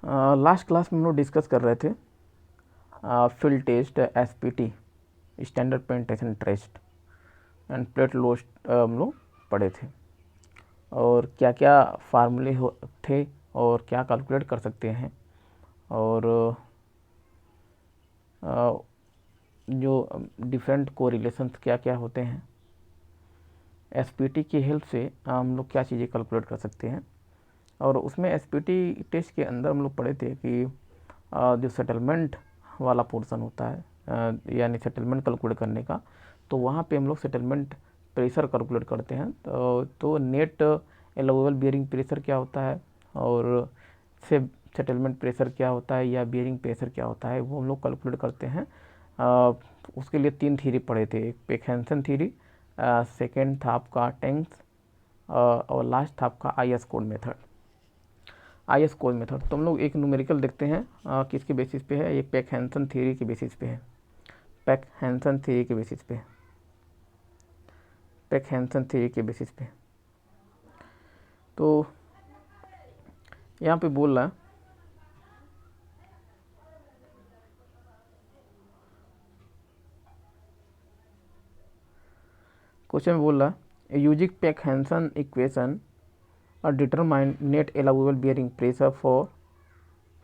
Last class में हम लोग डिस्कस कर रहे थे field test SPT standard penetration test and plate load हम लोग पढ़े थे और क्या क्या फार्मूले थे और क्या कैलकुलेट कर सकते हैं और जो डिफरेंट कोरिलेशंस क्या क्या होते हैं एसपीटी की हेल्प से हम लोग क्या चीज़ें कैलकुलेट कर सकते हैं। और उसमें एसपीटी टेस्ट के अंदर हम लोग पढ़े थे कि जो सेटलमेंट वाला पोर्शन होता है यानी सेटलमेंट कैलकुलेट करने का, तो वहाँ पे हम लोग सेटलमेंट प्रेशर कैलकुलेट करते हैं। तो नेट एलोवेबल बियरिंग प्रेशर क्या होता है और से सेटलमेंट प्रेशर क्या होता है या बियरिंग प्रेशर क्या होता है वो हम लोग कैलकुलेट करते हैं। उसके लिए 3 थ्योरी पढ़े थे, एक पेक-हैंसन थ्योरी, सेकेंड था आपका टैंक्स और लास्ट था आपका IS code method. IS code method तो हम लोग एक न्यूमेरिकल देखते हैं किसके बेसिस पे है, ये पेक-हैंसन थ्योरी के बेसिस पे है। पेक-हैंसन थ्योरी के बेसिस पे, पेक-हैंसन थ्योरी के बेसिस पे। तो यहाँ पे बोल रहा है क्वेश्चन में बोल रहा है यूजिंग पेक-हैंसन इक्वेशन और determine net allowable bearing pressure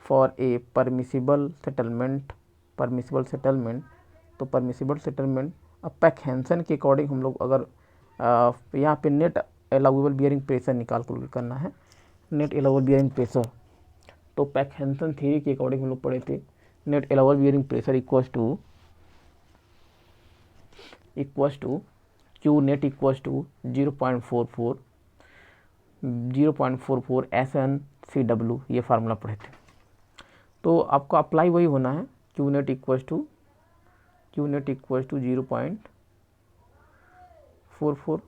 for a permissible settlement. तो परमिसिबल सेटलमेंट अब पेक-हैंसन के अकॉर्डिंग हम लोग अगर यहाँ पे नेट एलाउबल बियरिंग प्रेशर निकाल करना है, नेट एलाउबल बियरिंग प्रेशर, तो पेक-हैंसन थ्योरी के अकॉर्डिंग हम लोग पढ़े थे net allowable bearing pressure equals to Q net equals to 0.44 SN/CW, ये फार्मूला पढ़े थे। तो आपको अप्लाई वही होना है, Q net equals to 0.44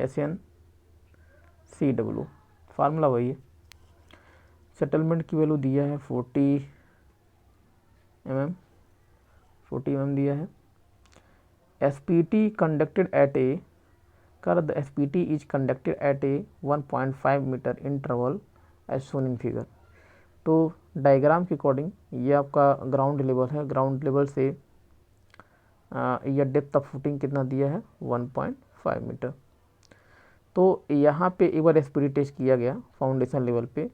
SN/CW, formula वही है। सेटलमेंट की वैल्यू दिया है 40 mm दिया है। SPT conducted at a the SPT is conducted at a 1.5 meter interval as shown in figure. तो डायग्राम के अकॉर्डिंग ये आपका ग्राउंड लेवल है, ग्राउंड लेवल से यह डेप्थ ऑफ फुटिंग कितना दिया है 1.5 मीटर। तो यहाँ पे एक बार एसपीटी टेस्ट किया गया फाउंडेशन लेवल पे,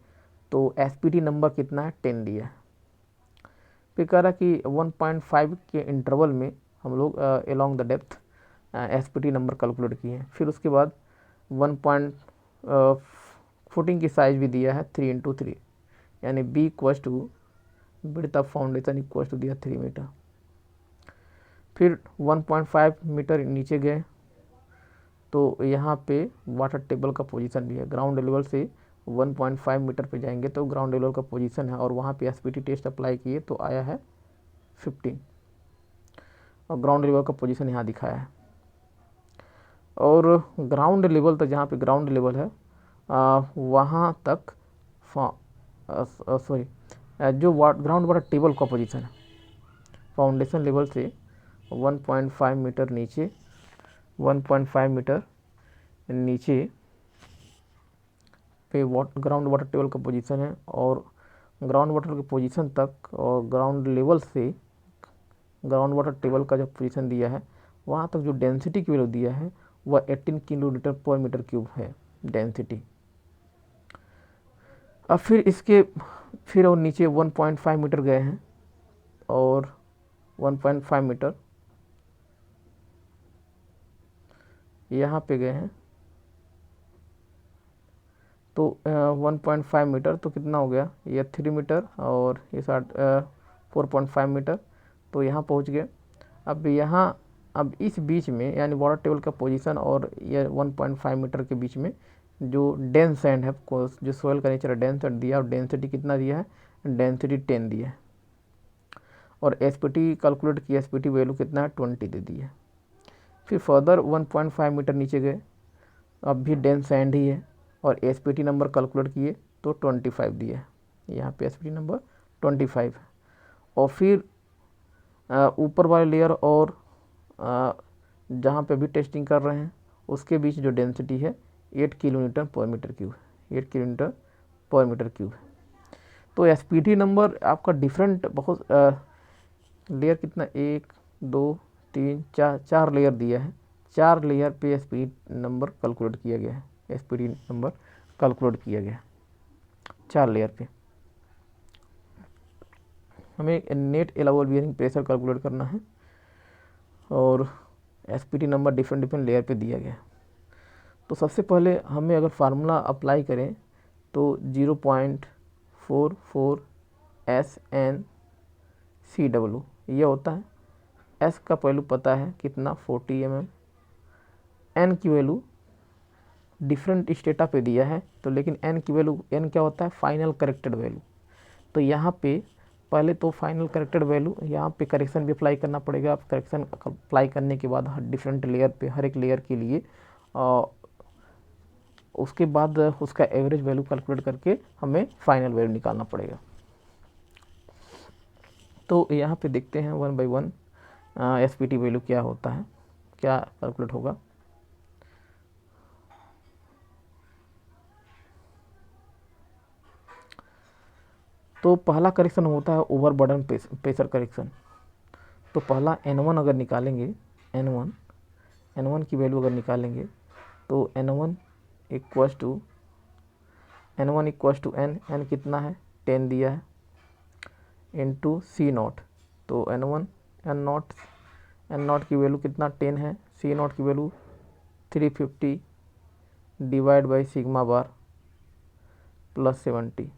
तो एसपीटी नंबर कितना है 10 दिया है। फिर कह रहा कि 1.5 के इंटरवल में हम लोग along the depth SPT number calculate किए हैं। फिर उसके बाद 1 फुटिंग की साइज भी दिया है 3x3, यानी B equals to width of foundation equals to दिया 3 मीटर। फिर 1.5 मीटर नीचे गए तो यहाँ पे वाटर टेबल का पोजीशन भी है, ग्राउंड लेवल से 1.5 मीटर पे जाएंगे तो ग्राउंड लेवल का पोजीशन है और वहाँ पे एसपीटी टेस्ट अप्लाई किए तो आया है 15 और ग्राउंड लेवल का पोजीशन यहाँ दिखाया है। और ग्राउंड लेवल तक, जहाँ पे ग्राउंड लेवल है वहाँ तक जो ग्राउंड वाटर टेबल का पोजीशन है फाउंडेशन लेवल से 1.5 मीटर नीचे, 1.5 मीटर नीचे पे ग्राउंड वाटर टेबल का पोजीशन है और ग्राउंड वाटर के पोजीशन तक और ग्राउंड लेवल से ग्राउंड वाटर टेबल का जो पोजीशन दिया है वहाँ तक जो डेंसिटी की वैल्यू दिया है वह 18 किलोलीटर पर मीटर क्यूब है डेंसिटी। अब फिर और नीचे 1.5 मीटर गए हैं और 1.5 मीटर यहाँ पे गए हैं तो 1.5 मीटर तो कितना हो गया, ये 3 मीटर और ये 4.5 मीटर, तो यहाँ पहुँच गए। अब इस बीच में यानी वाटर टेबल का पोजीशन और ये 1.5 मीटर के बीच में जो डेंस सैंड है, जो सोयल का नेचर है डेंस सैंड दिया और डेंसिटी कितना दिया है, डेंसिटी 10 दिया है। और एसपीटी कैलकुलेट किया, एसपीटी वैल्यू कितना है 20 दे दी है। फिर फर्दर 1.5 मीटर नीचे गए, अब भी डेंस सैंड ही है और एसपीटी नंबर कैलकुलेट किए तो 25 दिया है, यहाँ पे एसपीटी नंबर 25 है। और फिर ऊपर वाले लेयर और जहाँ पे भी टेस्टिंग कर रहे हैं उसके बीच जो डेंसिटी है 8 किलोमीटर पर मीटर क्यूब है, 8 किलोमीटर पर मीटर क्यूब है। तो एसपीटी नंबर आपका डिफरेंट बहुत लेयर कितना, 1 2 3 4, 4 लेयर दिया है, 4 लेयर पे एसपीटी नंबर कैलकुलेट किया गया है, एसपीटी नंबर कैलकुलेट किया गया है 4 लेयर पे। हमें net allowable bearing pressure calculate करना है और SPT number different different layer पे दिया गया है। तो सबसे पहले हमें अगर फार्मूला अप्लाई करें तो 0.44 SN/CW ये होता है। एस का वैल्यू पता है कितना 40 mm, एन की वैल्यू डिफरेंट स्टेटा पे दिया है तो, लेकिन एन की वैल्यू, एन क्या होता है फाइनल करेक्टेड वैल्यू। तो यहाँ पे पहले तो फाइनल करेक्टेड वैल्यू, यहाँ पे करेक्शन भी अप्लाई करना पड़ेगा। करेक्शन अप्लाई करने के बाद हर डिफरेंट लेयर पे, हर एक लेयर के लिए उसके बाद उसका एवरेज वैल्यू कैलकुलेट करके हमें फाइनल वैल्यू निकालना पड़ेगा। तो यहाँ पे देखते हैं 1 by 1 एसपीटी वैल्यू क्या होता है, क्या कैलकुलेट होगा। तो पहला करेक्शन होता है ओवरबर्डन प्रेशर करेक्शन। तो पहला N1 अगर निकालेंगे, N1 की वैल्यू अगर निकालेंगे तो N1 इक्वल्स टू N कितना है 10 दिया है इंटू C0। तो N0 की वैल्यू कितना 10 है, C0 की value 350 divide by sigma bar plus 70।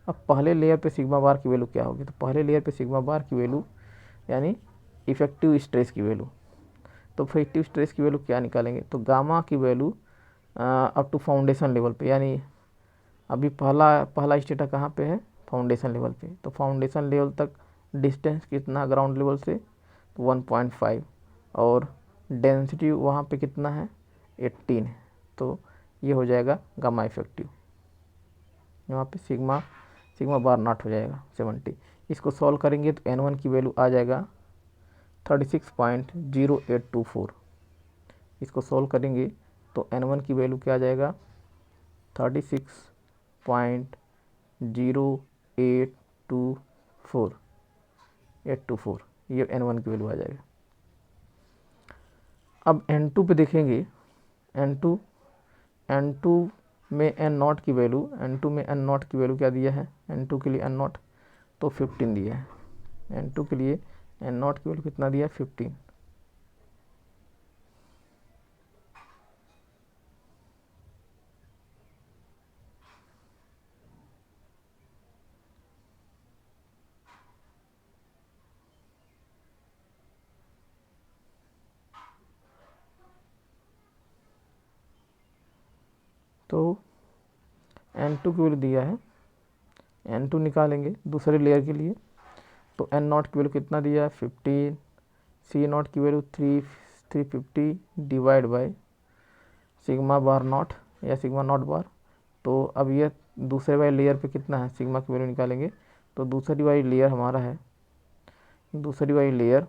अब पहले लेयर पे सिग्मा बार की वैल्यू क्या होगी, तो पहले लेयर पे सिग्मा बार की वैल्यू यानी इफेक्टिव स्ट्रेस की वैल्यू। तो इफेक्टिव स्ट्रेस की वैल्यू क्या निकालेंगे, तो गामा की value up to foundation level पे, यानी अभी पहला स्टेटा कहाँ पे है फाउंडेशन लेवल पे। तो फाउंडेशन लेवल तक डिस्टेंस कितना ग्राउंड लेवल से, तो 1.5 और डेंसिटी वहाँ पे कितना है 18 है। तो ये हो जाएगा गामा इफेक्टिव, यहाँ पे सिग्मा बार नॉट हो जाएगा 70। इसको सॉल्व करेंगे तो N1 की वैल्यू आ जाएगा 36.0824। इसको सॉल्व करेंगे तो N1 की वैल्यू क्या आ जाएगा 36.0824 ये N1 की वैल्यू आ जाएगा। अब N2 पे देखेंगे, N2 में N0 की वैल्यू, N2 में N0 की वैल्यू क्या दिया है, N2 के लिए N0 तो 15 दिया है। N2 के लिए N0 की वैल्यू कितना दिया है 15। तो N2 की वैल्यू दिया है, N2 निकालेंगे दूसरे लेयर के लिए तो N0 की वैल्यू कितना दिया है 15, C0 की value 350 divide by sigma bar not या सिग्मा नॉट बार। तो अब ये दूसरे वाले लेयर पे कितना है सिग्मा की वैल्यू निकालेंगे तो दूसरी वाली लेयर हमारा है, दूसरी वाली लेयर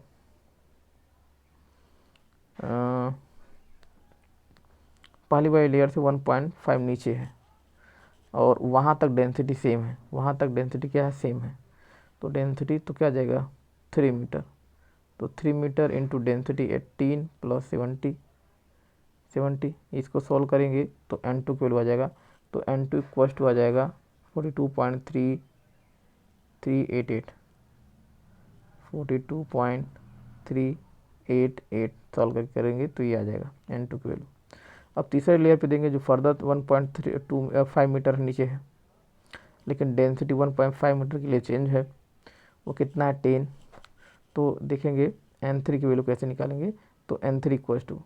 पहली वाली लेयर से 1.5 नीचे है और वहाँ तक डेंसिटी सेम है, वहाँ तक डेंसिटी क्या है सेम है। तो डेंसिटी तो क्या जाएगा 3 मीटर, तो 3 मीटर इंटू डेंसिटी 18 प्लस 70, इसको सॉल्व करेंगे तो N2 की वैल्यू आ जाएगा। तो N2 इक्वल्स टू आ जाएगा 42.388 सॉल्व करके करेंगे तो ये आ जाएगा N2 की वैल्यू। अब तीसरे लेयर पे देंगे जो फर्दर 1.5 मीटर नीचे है, लेकिन डेंसिटी 1.5 मीटर के लिए चेंज है, वो कितना है 10। तो देखेंगे N3 की वैल्यू कैसे निकालेंगे, तो N3 इक्वल्स टू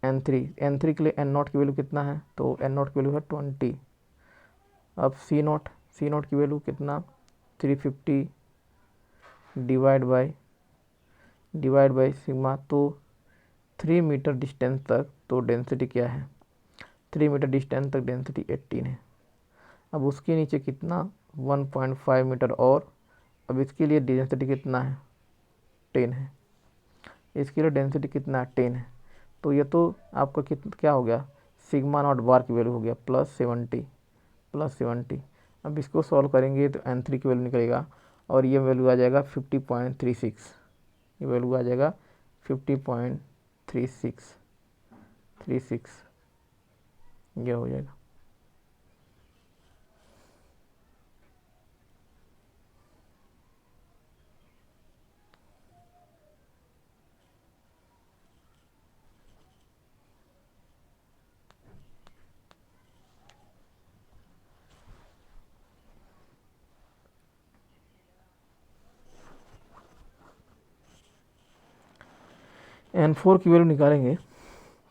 N3 के लिए N0 की वैल्यू कितना है, तो N0 की वैल्यू है 20। अब C0 की वैल्यू कितना 350 डिवाइड बाय सिग्मा। तो 3 मीटर डिस्टेंस तक तो डेंसिटी क्या है 3 मीटर डिस्टेंस तक डेंसिटी 18 है। अब उसके नीचे कितना 1.5 मीटर और अब इसके लिए डेंसिटी कितना है 10 है, इसके लिए डेंसिटी कितना है 10 है। तो ये तो आपका कितना क्या हो गया सिग्मा नॉट बार की वैल्यू हो गया प्लस 70। अब इसको सॉल्व करेंगे तो n3 की वैल्यू निकलेगा और ये वैल्यू आ जाएगा 50.36, ये वैल्यू आ जाएगा 50.36 ये हो जाएगा। n4 की वैल्यू निकालेंगे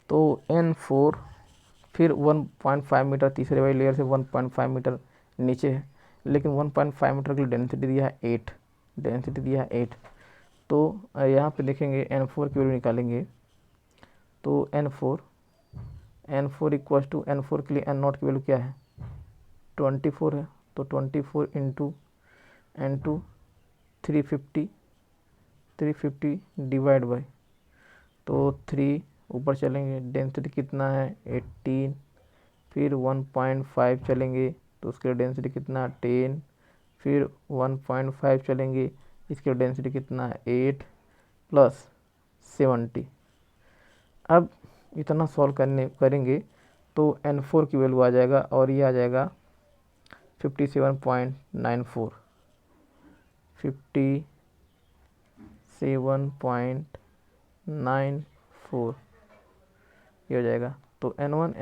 तो n4 फिर 1.5 मीटर तीसरे वाली लेयर से 1.5 मीटर नीचे है, लेकिन 1.5 मीटर की डेंसिटी दिया है 8, डेंसिटी दिया है 8। तो यहाँ पे देखेंगे n4 की वैल्यू निकालेंगे तो n4 इक्वल्स टू n4 के लिए n0 की वैल्यू क्या है 24 है, तो 24 इंटू n2 350 डिवाइड बाई, तो 3 ऊपर चलेंगे, डेंसिटी कितना है 18, फिर 1.5 चलेंगे तो उसके डेंसिटी कितना 10, फिर 1.5 चलेंगे इसके डेंसिटी कितना है 8 प्लस 70। अब इतना सॉल्व करेंगे तो n4 की वैल्यू आ जाएगा और ये आ जाएगा 57.94, 57.94 ये हो जाएगा। तो n1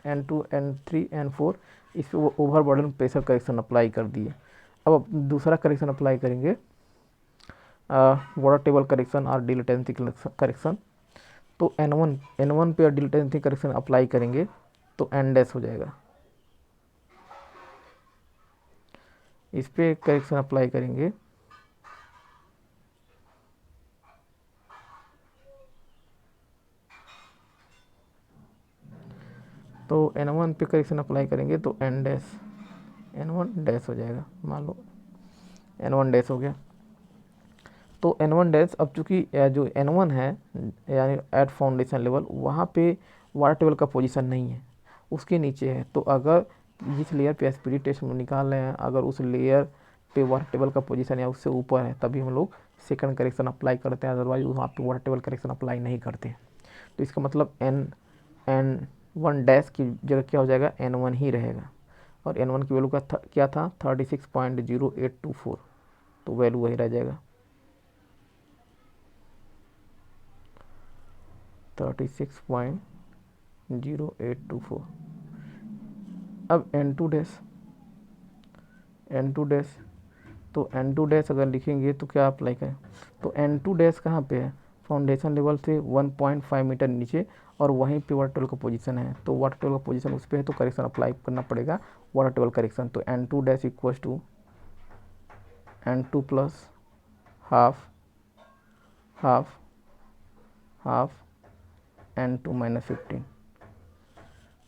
n2 n3 n4 इस पर वो ओवरबर्डन प्रेशर करेक्शन अप्लाई कर दिए। अब दूसरा करेक्शन अप्लाई करेंगे, वाटर टेबल करेक्शन और डिलेटेंसी करेक्शन। तो n1 पे डिलेटेंसी करेक्शन अप्लाई करेंगे तो n डैश हो जाएगा, इस पे करेक्शन अप्लाई करेंगे तो n1 पे करेक्शन अप्लाई करेंगे तो n1 डैश हो जाएगा, मान लो n1 डैश हो गया। तो n1 डैश, अब चूँकि जो n1 है यानी एट फाउंडेशन लेवल, वहाँ पे वाटर टेबल का पोजीशन नहीं है, उसके नीचे है। तो अगर जिस लेयर पे एसपीडी टेस्ट में निकाल रहे हैं अगर उस लेयर पे वाटर टेबल का पोजीशन या उससे ऊपर है तभी हम लोग सेकंड करेक्शन अप्लाई करते हैं, अदरवाइज वहाँ पे वाटर टेबल करेक्शन अप्लाई नहीं करते हैं। तो इसका मतलब n1 डैश की जगह क्या हो जाएगा n1 ही रहेगा, और n1 की वैल्यू का क्या था 36.0824, तो वैल्यू वही रह जाएगा 36.0824। अब n2 डैश, तो n2 डैश अगर लिखेंगे तो क्या अप्लाई करें, तो n2 डैश कहाँ पे है फाउंडेशन लेवल से 1.5 मीटर नीचे और वहीं पे वाटर टेबल का पोजीशन है, तो वाटर टेबल का पोजीशन उस पर है तो करेक्शन अप्लाई करना पड़ेगा वाटर टेबल करेक्शन। तो n2 dash equals to n2 plus half n2 minus 15।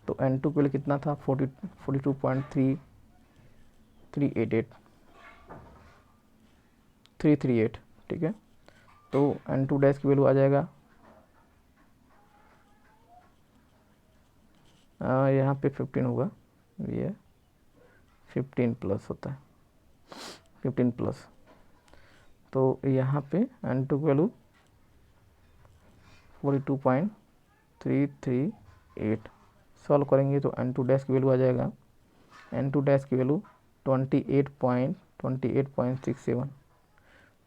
तो n2 के लिए कितना था 42.338, ठीक है। तो n2 डैश की वैल्यू आ जाएगा यहाँ पे 15 होगा, ये 15 प्लस होता है 15 प्लस, तो यहाँ पे n2 की वैल्यू 42.338 सॉल्व करेंगे तो n2 डैश की वैल्यू आ जाएगा, n2 डैश की वैल्यू 28.67,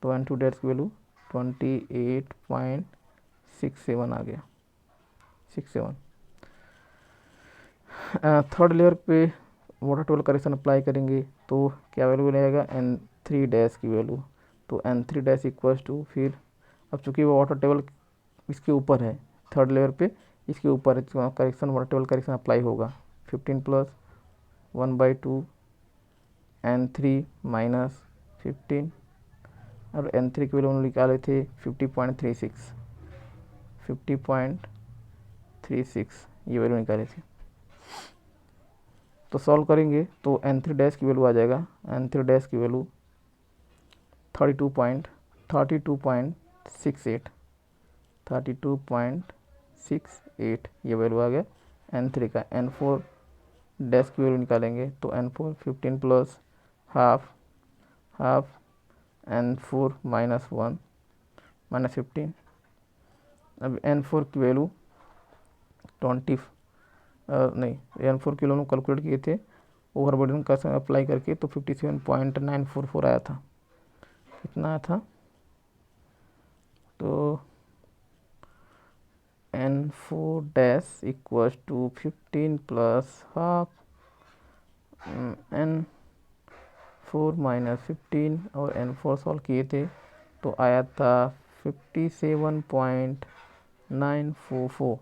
तो n2 डैश की वैल्यू 28.67 आ गया 67। थर्ड लेयर पे वाटर टेबल करेक्शन अप्लाई करेंगे तो क्या वैल्यू रहेगा n3 डैश की वैल्यू, तो n3 डैश इक्वल्स टू, फिर अब चूँकि वो वाटर टेबल इसके ऊपर है थर्ड लेयर पे, इसके ऊपर correction water table correction apply होगा 15 प्लस 1/2 n3 माइनस 15, और n3 की वैल्यू हम निकाले थे 50.36 ये वैल्यू निकाले थे। तो सॉल्व करेंगे तो n3 डैश की वैल्यू आ जाएगा, n3 डैश की वैल्यू 32.68 ये वैल्यू आ गया n3 का। n4 डैश की वैल्यू निकालेंगे तो n4 15 plus half n4 minus 1 minus 15। अब n4 की वैल्यू 20 नहीं, n4 की वैल्यू कैलकुलेट किए थे ओवरबर्डन का अप्लाई करके, तो 57.944 आया था। कितना आया था? तो n4 dash equals to 15 plus half n4 minus 15 और n4 सॉल्व किए थे तो आया था 57.944।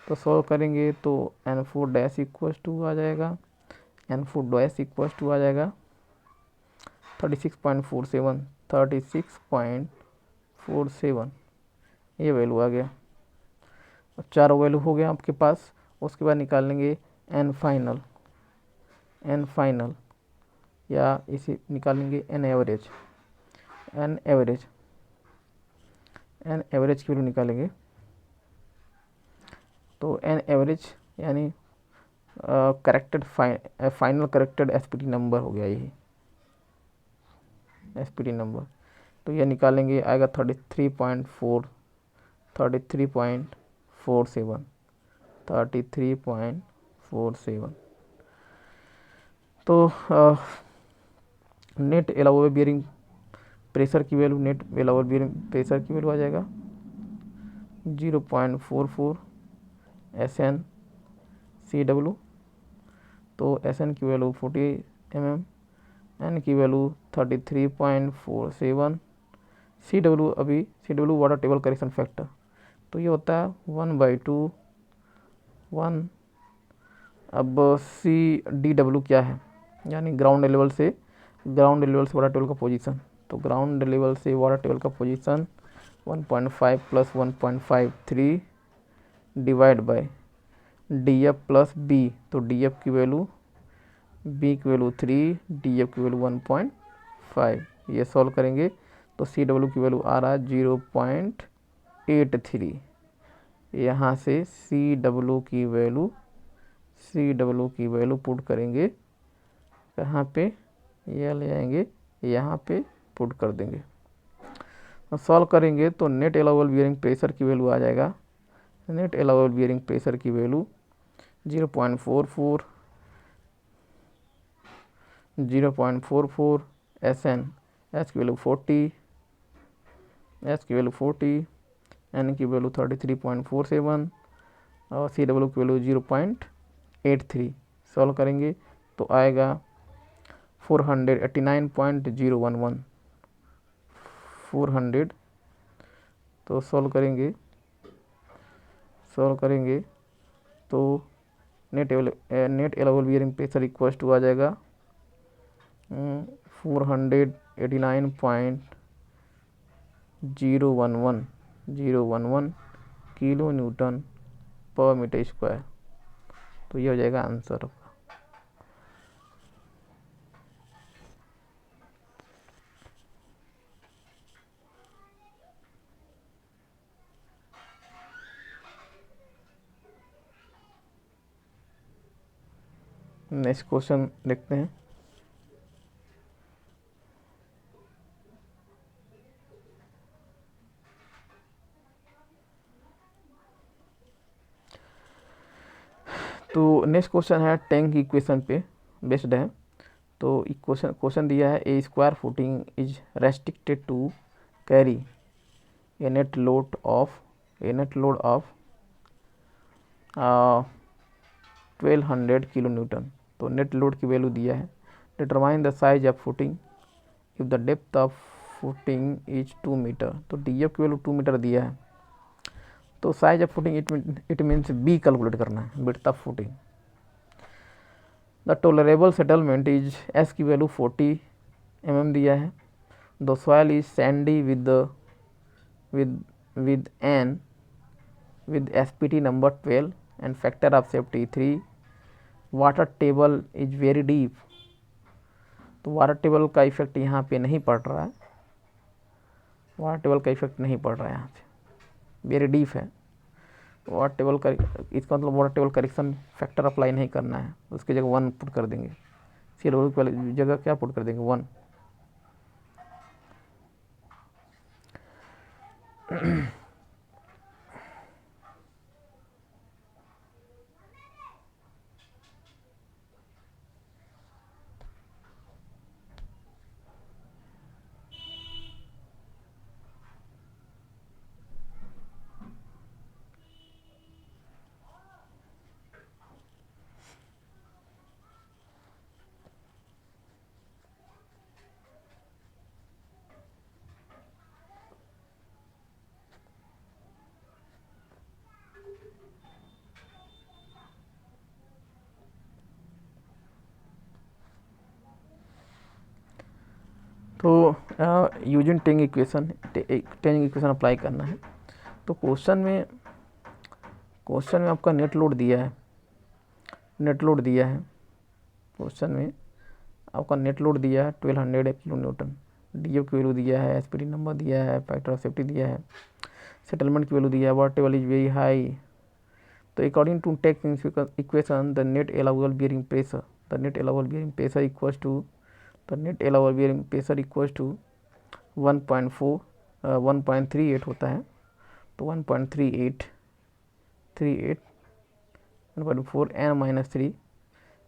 तो सॉल्व करेंगे तो n4 डैश इक्वल्स टू आ जाएगा, n4 डैश इक्वल्स टू आ जाएगा 36.47 ये वैल्यू आ गया। चार वैल्यू हो गया आपके पास। उसके बाद निकाल लेंगे n फाइनल या इसे निकालेंगे n एवरेज की वैल्यू निकालेंगे। तो n एवरेज यानी corrected final corrected SPT number हो गया ये एसपीटी नंबर। तो यह निकालेंगे, आएगा 33.47। तो नेट एलाउबल बियरिंग प्रेशर की वैल्यू आ जाएगा 0.44 SN CW। तो SN की वैल्यू 40 mm, N की value 33.47, CW water table correction factor, तो ये होता है 1/2 1। अब CDW क्या है? यानी ग्राउंड लेवल से वाटर टेबल का पोजीशन। तो ग्राउंड लेवल से वाटर टेबल का position 1.5 plus 1.53 divide by DF plus B। तो DF की वैल्यू 3, DF की वैल्यू 1.5। ये सॉल्व करेंगे तो CW की वैल्यू आ रहा है 0.83। यहाँ से CW की वैल्यू पुट करेंगे कहाँ पे? ये ले आएंगे, यहाँ पे पुट कर देंगे। सॉल्व करेंगे तो नेट एलाउबल बियरिंग प्रेशर की वैल्यू आ जाएगा। नेट एलाउबल बियरिंग प्रेशर की वैल्यू 0.44 SN, S की वैल्यू 40, N की वैल्यू 33.47 और CW की वैल्यू 0.83। सॉल्व करेंगे तो आएगा 489.011 400। तो सॉल्व करेंगे तो net allowable bearing pressure equals to आ जाएगा 489.011 kilo newton per metre square. तो ये हो जाएगा आंसर आपका। नेक्स्ट क्वेश्चन देखते हैं। तो नेक्स्ट क्वेश्चन है टैंक इक्वेशन पे बेस्ड है। तो क्वेश्चन दिया है a square footing is restricted to carry a net load of 1200 kilo newton. तो नेट लोड की वैल्यू दिया है। Determine the size of footing if the depth of footing is 2 metre. तो DF की वैल्यू 2 मीटर दिया है। तो size of footing it means B calculate करना है, width of footing. The tolerable settlement is S की वैल्यू 40 mm दिया है। The soil is Sandy with SPT number 12 and factor of safety 3. Water table is very deep. तो water table का effect यहाँ पे नहीं पड़ रहा है, यहाँ से वेरी डीप है। वाटर टेबल का इसका मतलब water table correction factor apply नहीं करना है, उसकी जगह 1 पुट कर देंगे। सी डब्ल्यू की जगह क्या पुट कर देंगे 1। तो यूजिंग टेंग इक्वेशन अप्लाई करना है। तो क्वेश्चन में आपका नेट लोड दिया है, क्वेश्चन में आपका नेट लोड दिया है 1200 किलो न्यूटन, डी की वैल्यू दिया है, एसपीटी नंबर दिया है, फैक्टर ऑफ सेफ्टी दिया है, सेटलमेंट की वैल्यू दिया है, water table is very high. तो according to Teng's equation the net allowable bearing pressure equals to 1.38 होता है। तो 1.38 1.4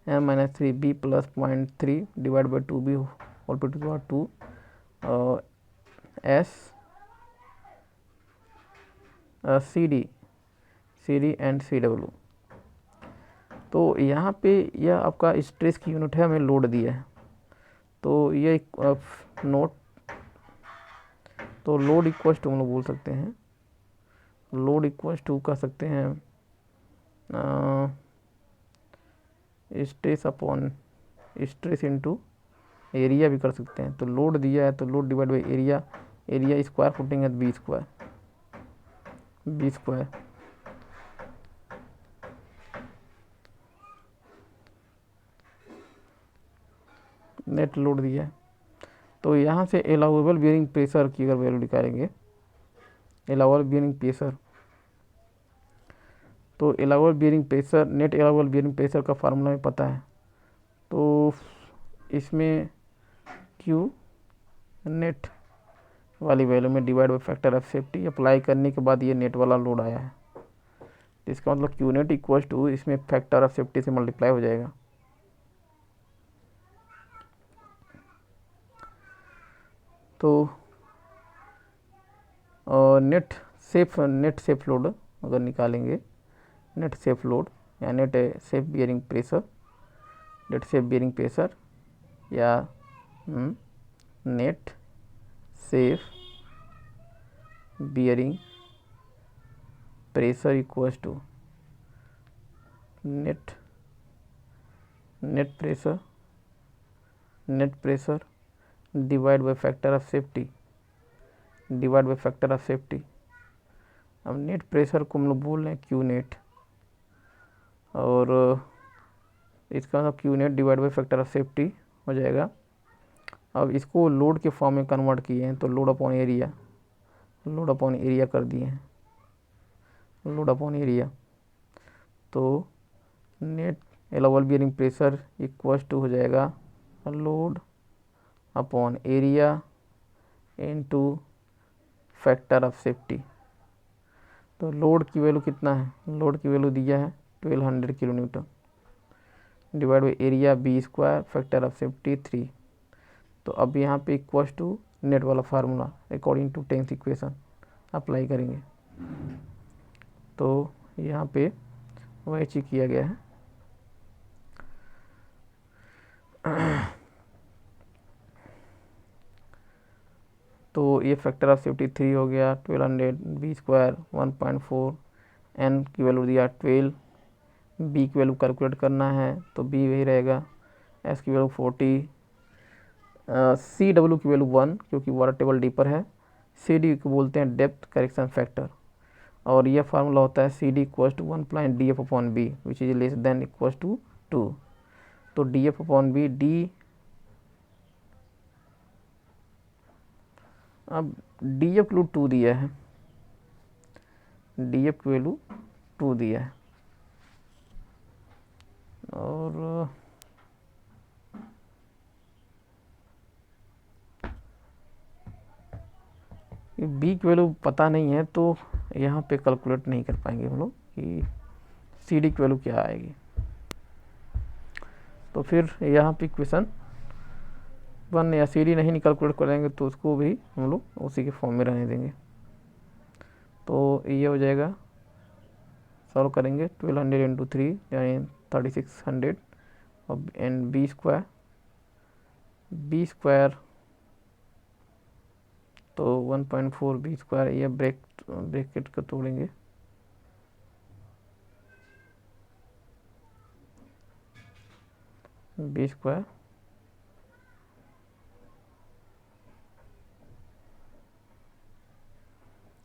n-3 b plus 0.3 divide by 2b whole to power 2 s C D and C W. तो यहाँ पे यह आपका stress की यूनिट है, हमें लोड दिया है। तो ये नोट, तो लोड इक्वल टू हम लोग बोल सकते हैं, लोड इक्वल टू कह सकते हैं stress upon stress into area भी कर सकते हैं। तो लोड दिया है तो load divide by area, area square footing है बी स्क्वायर नेट लोड दिया है। तो यहाँ से अलाउएबल बियरिंग प्रेशर की अगर वैल्यू निकालेंगे, अलाउएबल बियरिंग प्रेशर, तो allowable bearing pressure, net allowable bearing pressure का फार्मूला में पता है। तो इसमें क्यू नेट वाली वैल्यू में divide by factor of safety apply करने के बाद ये नेट वाला लोड आया है। तो इसका मतलब क्यू नेट इक्वल टू इसमें फैक्टर ऑफ सेफ्टी से मल्टीप्लाई हो जाएगा। तो नेट सेफ लोड अगर निकालेंगे, नेट सेफ लोड या नेट सेफ बियरिंग प्रेशर, या net safe bearing pressure equals to net pressure divide by factor of safety, अब नेट प्रेशर को हम लोग बोल रहे हैं क्यू नेट, और इसका मतलब Q net divide by factor of safety हो जाएगा। अब इसको लोड के फॉर्म में कन्वर्ट किए हैं तो लोड अपॉन एरिया कर दिए हैं, लोड अपॉन एरिया। तो net allowable bearing pressure equals to हो जाएगा load upon area into factor of safety. तो लोड की वैल्यू कितना है, लोड की वैल्यू दिया है 1200 kilo newton divide by area B square factor of safety 3। तो अब यहाँ पे इक्वल्स टू नेट वाला formula according to Teng's equation apply करेंगे। तो यहाँ पे वही चीज किया गया है। तो ये फैक्टर ऑफ सेफ्टी 3 हो गया, 1200 बी स्क्वायर 1.4, एन की वैल्यू दिया 12, बी की वैल्यू कैलकुलेट करना है तो बी वही रहेगा, एस की वैल्यू 40, सी डब्ल्यू की वैल्यू 1 क्योंकि वाटर टेबल डीपर है, सी डी को बोलते हैं डेप्थ करेक्शन फैक्टर, और यह फार्मूला होता है C D equals to 1 D F upon B which is less than equals to 2। तो D F upon B, D अब डी एफ वैल्यू 2 दिया है, डी एफ वैल्यू 2 दिया है, और बी की वैल्यू पता नहीं है तो यहाँ पे कैलकुलेट नहीं कर पाएंगे हम लोग कि सी डी की वैल्यू क्या आएगी। तो फिर यहाँ पे इक्वेशन 1 या सी डी नहीं कैलकुलेट करेंगे तो उसको भी हम लोग उसी के फॉर्म में रहने देंगे। तो ये हो जाएगा, सॉल्व करेंगे 1200 इंटू 3 यानी 3600 और एंड बी स्क्वायर तो 1.4 बी स्क्वायर, ये ब्रैकेट का तोड़ेंगे बी स्क्वायर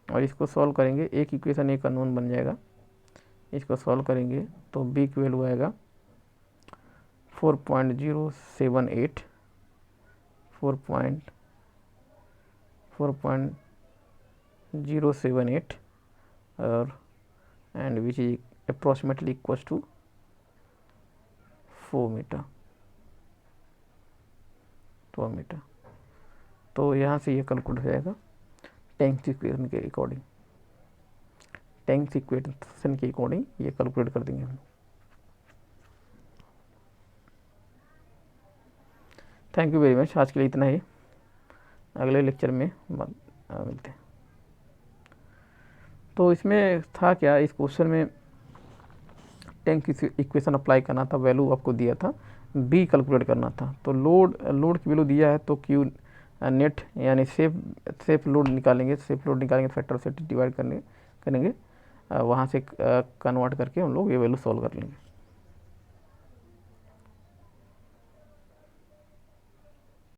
और इसको सॉल्व करेंगे, एक इक्वेशन एक अननोन बन जाएगा। इसको सॉल्व करेंगे तो बी की वैल्यू आएगा 4.078 4.078 और and which is approximately equals to 4 metre. तो यहाँ से ये कैलकुलेट हो जाएगा टैंक इक्वेशन के अकॉर्डिंग, ये कैलकुलेट कर देंगे हम। थैंक यू वेरी मच, आज के लिए इतना ही, अगले लेक्चर में मिलते हैं। तो इसमें था क्या, इस क्वेश्चन में टैंक इक्वेशन अप्लाई करना था, वैल्यू आपको दिया था, बी कैलकुलेट करना था। तो लोड की वैल्यू दिया है तो क्यू नेट यानी सेफ लोड निकालेंगे, फैक्टर से डिवाइड करेंगे, वहाँ से कन्वर्ट करके हम लोग ये वैल्यू सॉल्व कर लेंगे।